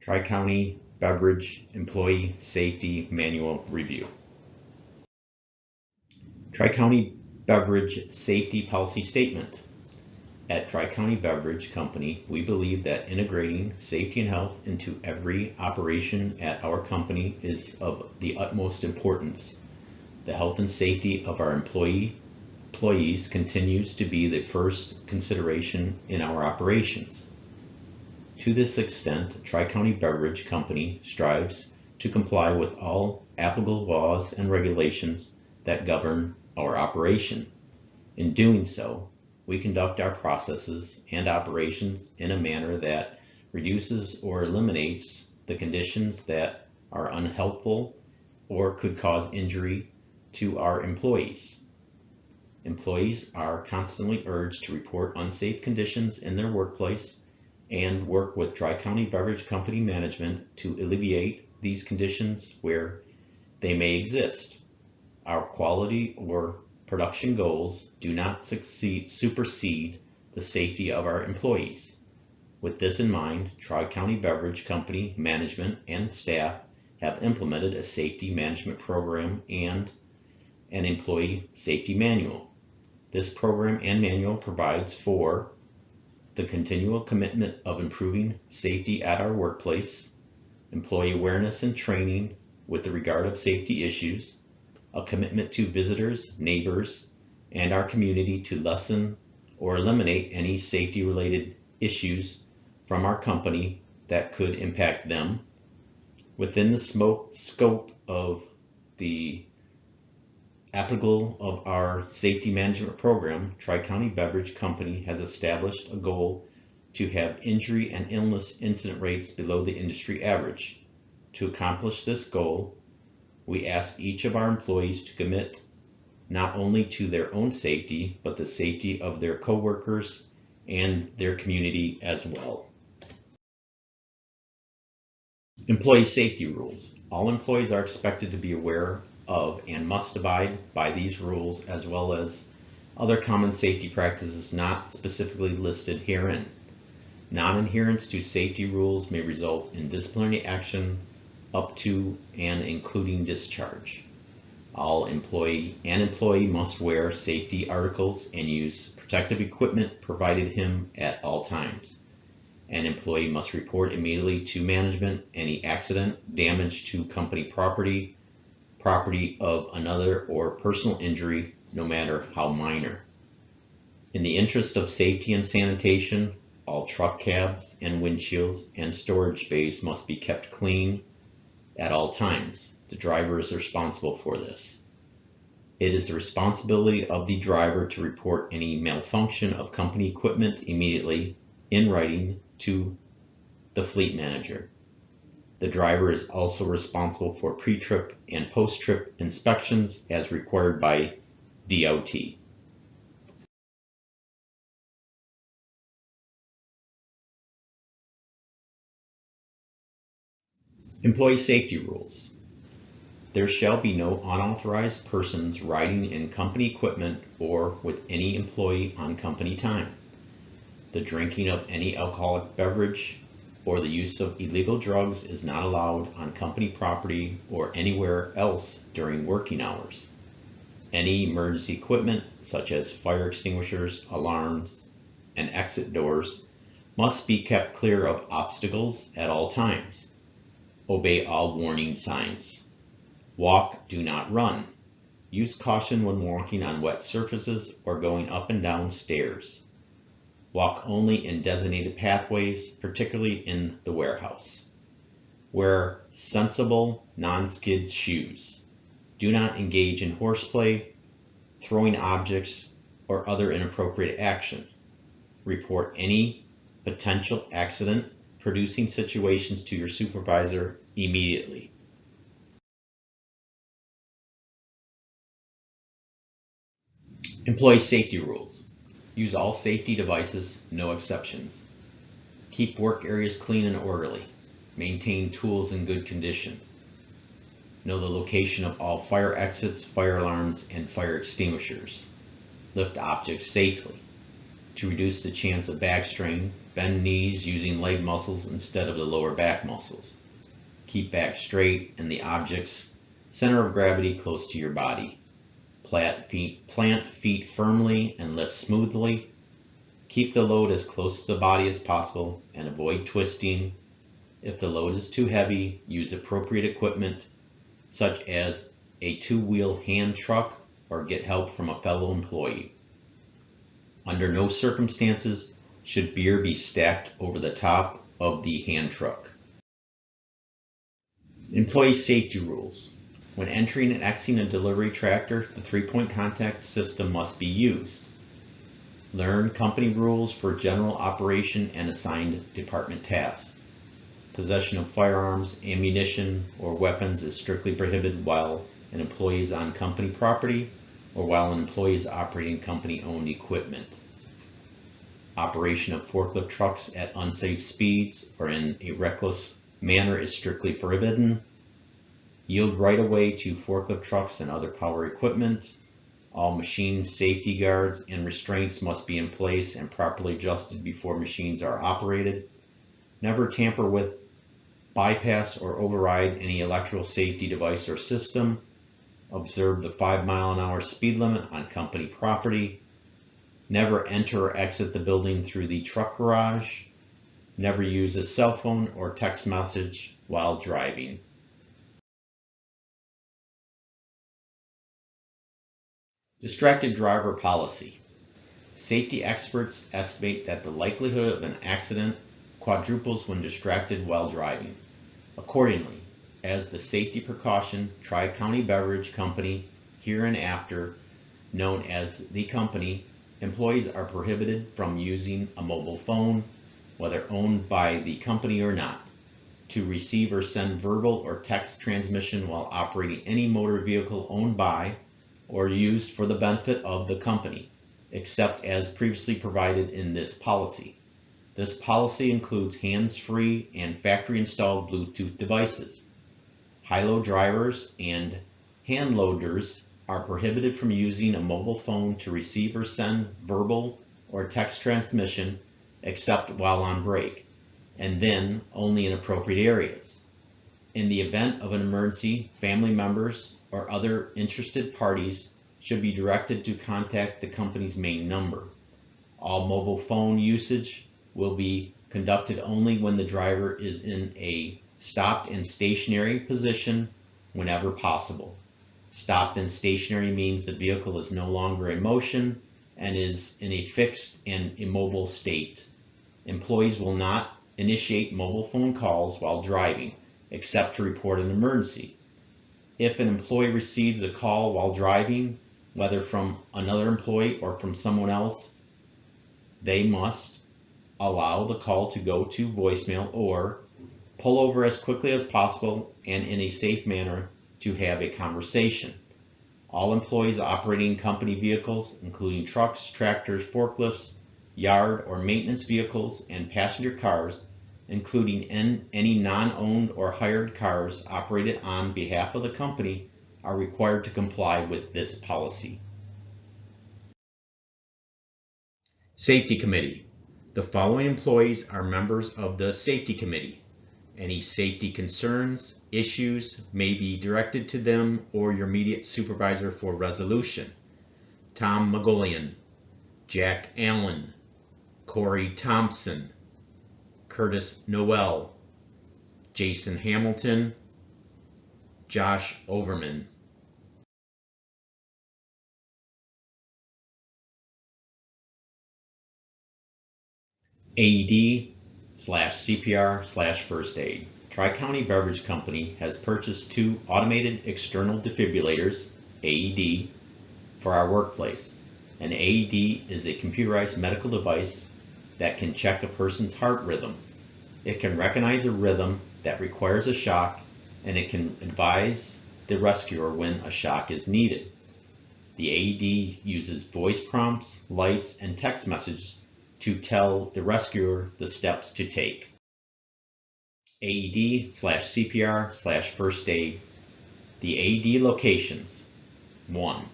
Tri-County Beverage Employee Safety Manual Review. Tri-County Beverage Safety Policy Statement. At Tri-County Beverage Company, we believe that integrating safety and health into every operation at our company is of the utmost importance. The health and safety of our employees continues to be the first consideration in our operations. To this extent, Tri-County Beverage Company strives to comply with all applicable laws and regulations that govern our operation. In doing so, we conduct our processes and operations in a manner that reduces or eliminates the conditions that are unhealthful or could cause injury to our employees. Employees are constantly urged to report unsafe conditions in their workplace and work with Tri-County Beverage Company management to alleviate these conditions where they may exist. Our quality or production goals do not supersede the safety of our employees. With this in mind, Tri-County Beverage Company management and staff have implemented a safety management program and an employee safety manual. This program and manual provides for the continual commitment of improving safety at our workplace, employee awareness and training with the regard of safety issues, a commitment to visitors, neighbors, and our community to lessen or eliminate any safety-related issues from our company that could impact them. Within the scope of the applicable of our safety management program, Tri-County Beverage Company has established a goal to have injury and illness incident rates below the industry average. To accomplish this goal, we ask each of our employees to commit not only to their own safety, but the safety of their coworkers and their community as well. Employee safety rules. All employees are expected to be aware of and must abide by these rules, as well as other common safety practices not specifically listed herein. Non-adherence to safety rules may result in disciplinary action up to and including discharge. All employee must wear safety articles and use protective equipment provided him at all times. An employee must report immediately to management any accident, damage to company property of another, or personal injury, no matter how minor. In the interest of safety and sanitation, all truck cabs and windshields and storage bays must be kept clean at all times. The driver is responsible for this. It is the responsibility of the driver to report any malfunction of company equipment immediately in writing to the fleet manager. The driver is also responsible for pre-trip and post-trip inspections as required by DOT. Employee safety rules. There shall be no unauthorized persons riding in company equipment or with any employee on company time. The drinking of any alcoholic beverage or the use of illegal drugs is not allowed on company property or anywhere else during working hours. Any emergency equipment, such as fire extinguishers, alarms, and exit doors, must be kept clear of obstacles at all times. Obey all warning signs. Walk, do not run. Use caution when walking on wet surfaces or going up and down stairs. Walk only in designated pathways, particularly in the warehouse. Wear sensible, non-skid shoes. Do not engage in horseplay, throwing objects, or other inappropriate action. Report any potential accident-producing situations to your supervisor immediately. Employee safety rules. Use all safety devices, no exceptions. Keep work areas clean and orderly. Maintain tools in good condition. Know the location of all fire exits, fire alarms, and fire extinguishers. Lift objects safely. To reduce the chance of back strain, bend knees using leg muscles instead of the lower back muscles. Keep back straight and the object's center of gravity close to your body. Plant feet firmly and lift smoothly. Keep the load as close to the body as possible and avoid twisting. If the load is too heavy, use appropriate equipment such as a two-wheel hand truck or get help from a fellow employee. Under no circumstances should beer be stacked over the top of the hand truck. Employee safety rules. When entering and exiting a delivery tractor, the three-point contact system must be used. Learn company rules for general operation and assigned department tasks. Possession of firearms, ammunition, or weapons is strictly prohibited while an employee is on company property or while an employee is operating company-owned equipment. Operation of forklift trucks at unsafe speeds or in a reckless manner is strictly forbidden. Yield right of way to forklift trucks and other power equipment. All machine safety guards and restraints must be in place and properly adjusted before machines are operated. Never tamper with, bypass, or override any electrical safety device or system. Observe the 5-mile-an-hour speed limit on company property. Never enter or exit the building through the truck garage. Never use a cell phone or text message while driving. Distracted driver policy. Safety experts estimate that the likelihood of an accident quadruples when distracted while driving. Accordingly, as the safety precaution, Tri-County Beverage Company, hereinafter known as the company, employees are prohibited from using a mobile phone, whether owned by the company or not, to receive or send verbal or text transmission while operating any motor vehicle owned by or used for the benefit of the company, except as previously provided in this policy. This policy includes hands-free and factory-installed Bluetooth devices. High-low drivers and hand loaders are prohibited from using a mobile phone to receive or send verbal or text transmission except while on break, and then only in appropriate areas. In the event of an emergency, family members or other interested parties should be directed to contact the company's main number. All mobile phone usage will be conducted only when the driver is in a stopped and stationary position whenever possible. Stopped and stationary means the vehicle is no longer in motion and is in a fixed and immobile state. Employees will not initiate mobile phone calls while driving, except to report an emergency. If an employee receives a call while driving, whether from another employee or from someone else, they must allow the call to go to voicemail or pull over as quickly as possible and in a safe manner to have a conversation. All employees operating company vehicles, including trucks, tractors, forklifts, yard or maintenance vehicles, and passenger cars, including any non-owned or hired cars operated on behalf of the company, are required to comply with this policy. Safety Committee. The following employees are members of the Safety Committee. Any safety concerns, issues may be directed to them or your immediate supervisor for resolution. Tom Magolian, Jack Allen, Corey Thompson, Curtis Noel, Jason Hamilton, Josh Overman. AED/CPR/first aid. Tri-County Beverage Company has purchased 2 automated external defibrillators, AED, for our workplace. An AED is a computerized medical device that can check a person's heart rhythm. It can recognize a rhythm that requires a shock, and it can advise the rescuer when a shock is needed. The AED uses voice prompts, lights, and text messages to tell the rescuer the steps to take. AED/CPR/first aid. The AED locations. 1.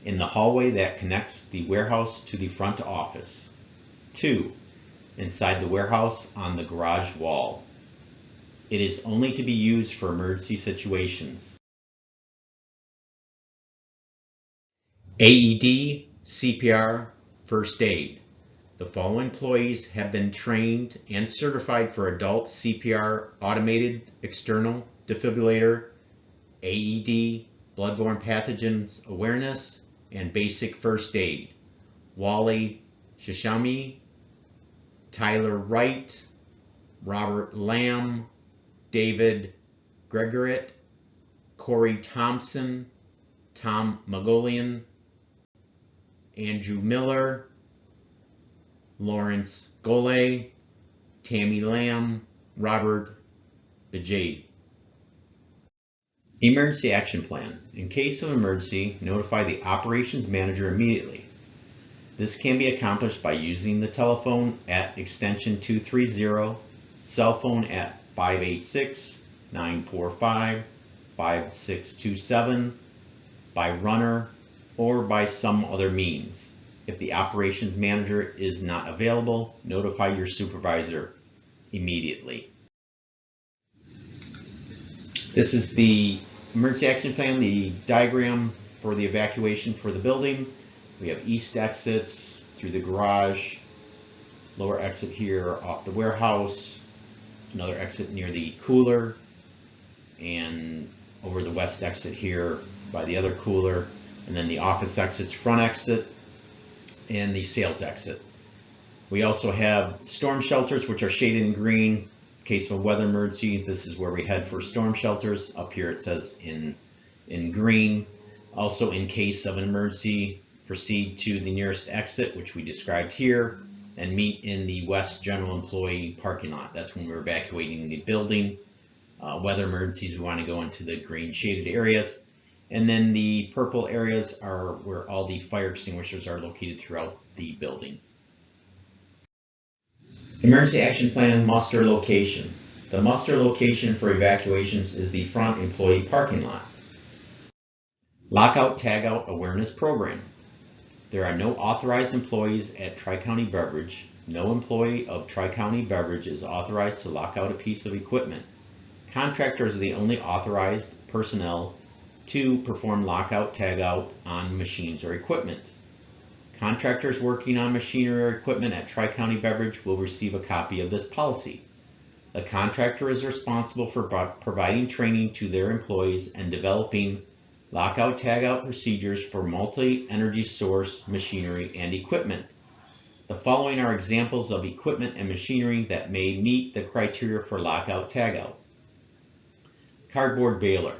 In the hallway that connects the warehouse to the front office. 2. Inside the warehouse on the garage wall. It is only to be used for emergency situations. AED, CPR, First Aid. The following employees have been trained and certified for adult CPR, automated external defibrillator, AED, bloodborne pathogens awareness, and basic first aid. Wally Shishami, Tyler Wright, Robert Lamb, David Gregorit, Corey Thompson, Tom Magolian, Andrew Miller, Lawrence Gole, Tammy Lamb, Robert Bejade. Emergency Action Plan. In case of emergency, notify the operations manager immediately. This can be accomplished by using the telephone at extension 230, cell phone at 586-945-5627, by runner, or by some other means. If the operations manager is not available, notify your supervisor immediately. This is the emergency action plan, the diagram for the evacuation for the building. We have east exits through the garage, lower exit here off the warehouse, another exit near the cooler, and over the west exit here by the other cooler, and then the office exits, front exit, and the sales exit. We also have storm shelters, which are shaded in green. In case of a weather emergency, this is where we head for storm shelters. Up here it says in green. Also, in case of an emergency, proceed to the nearest exit, which we described here, and meet in the west general employee parking lot. That's when we're evacuating the building. Weather emergencies, we want to go into the green shaded areas. And then the purple areas are where all the fire extinguishers are located throughout the building. Emergency Action Plan muster location. The muster location for evacuations is the front employee parking lot. Lockout Tagout Awareness Program. There are no authorized employees at Tri-County Beverage. No employee of Tri-County Beverage is authorized to lock out a piece of equipment. Contractors are the only authorized personnel to perform lockout tagout on machines or equipment. Contractors working on machinery or equipment at Tri-County Beverage will receive a copy of this policy. The contractor is responsible for providing training to their employees and developing lockout tagout procedures for multi-energy source machinery and equipment. The following are examples of equipment and machinery that may meet the criteria for lockout tagout. Cardboard baler,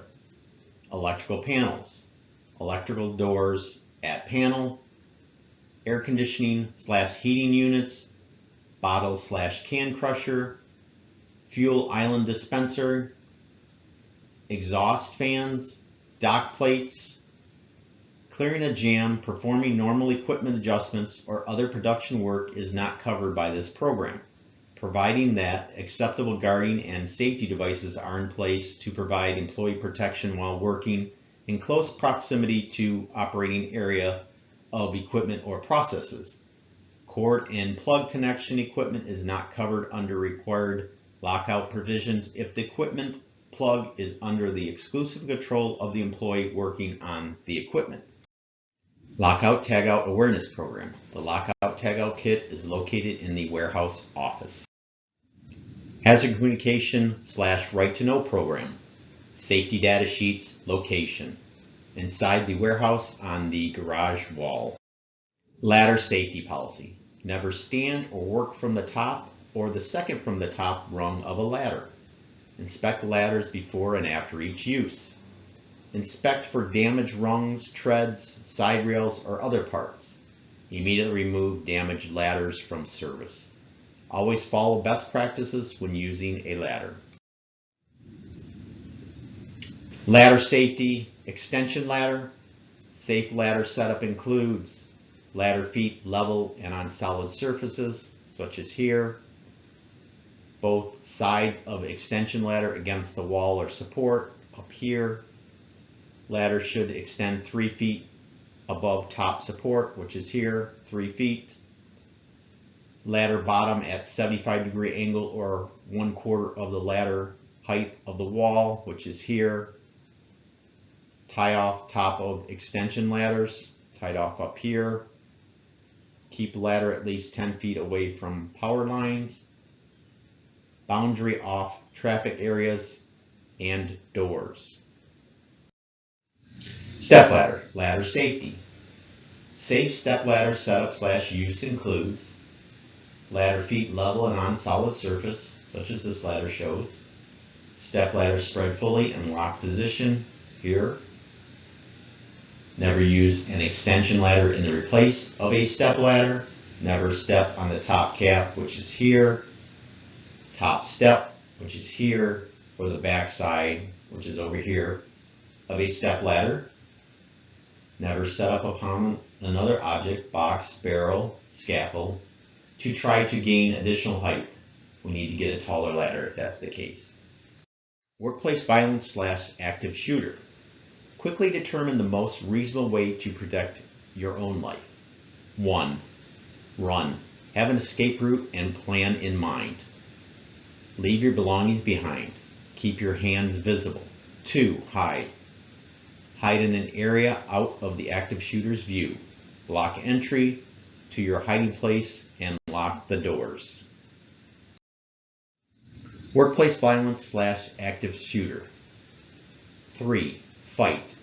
electrical panels, electrical doors at panel, air conditioning / heating units, bottle / can crusher, fuel island dispenser, exhaust fans, dock plates, clearing a jam, performing normal equipment adjustments, or other production work is not covered by this program, providing that acceptable guarding and safety devices are in place to provide employee protection while working in close proximity to operating area of equipment or processes. Cord and plug connection equipment is not covered under required lockout provisions if the equipment plug is under the exclusive control of the employee working on the equipment. Lockout Tagout Awareness Program. The Lockout Tagout Kit is located in the warehouse office. Hazard Communication / Right to Know Program. Safety Data Sheets location. Inside the warehouse on the garage wall. Ladder Safety Policy. Never stand or work from the top or the second from the top rung of a ladder. Inspect ladders before and after each use. Inspect for damaged rungs, treads, side rails, or other parts. Immediately remove damaged ladders from service. Always follow best practices when using a ladder. Ladder safety, extension ladder. Safe ladder setup includes ladder feet level and on solid surfaces, such as here. Both sides of extension ladder against the wall or support, up here. Ladder should extend 3 feet above top support, which is here, 3 feet. ladder bottom at 75-degree angle or 1/4 of the ladder height of the wall, which is here. Tie off top of extension ladders, tied off up here. Keep the ladder at least 10 feet away from power lines. Boundary off traffic areas and doors. Step ladder, ladder safety. Safe step ladder setup / use includes ladder feet level and on solid surface, such as this ladder shows. Step ladder spread fully in locked position here. Never use an extension ladder in the place of a step ladder. Never step on the top cap, which is here. Top step, which is here, or the back side, which is over here, of a step ladder. Never set up upon another object, box, barrel, scaffold, to try to gain additional height. We need to get a taller ladder if that's the case. Workplace violence / active shooter. Quickly determine the most reasonable way to protect your own life. 1. Run. Have an escape route and plan in mind. Leave your belongings behind. Keep your hands visible. 2. Hide. Hide in an area out of the active shooter's view. Block entry to your hiding place and lock the doors. Workplace violence / active shooter. 3. Fight.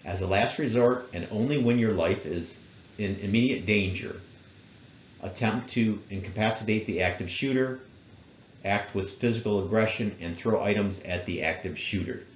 As a last resort and only when your life is in immediate danger. Attempt to incapacitate the active shooter. Act with physical aggression and throw items at the active shooter.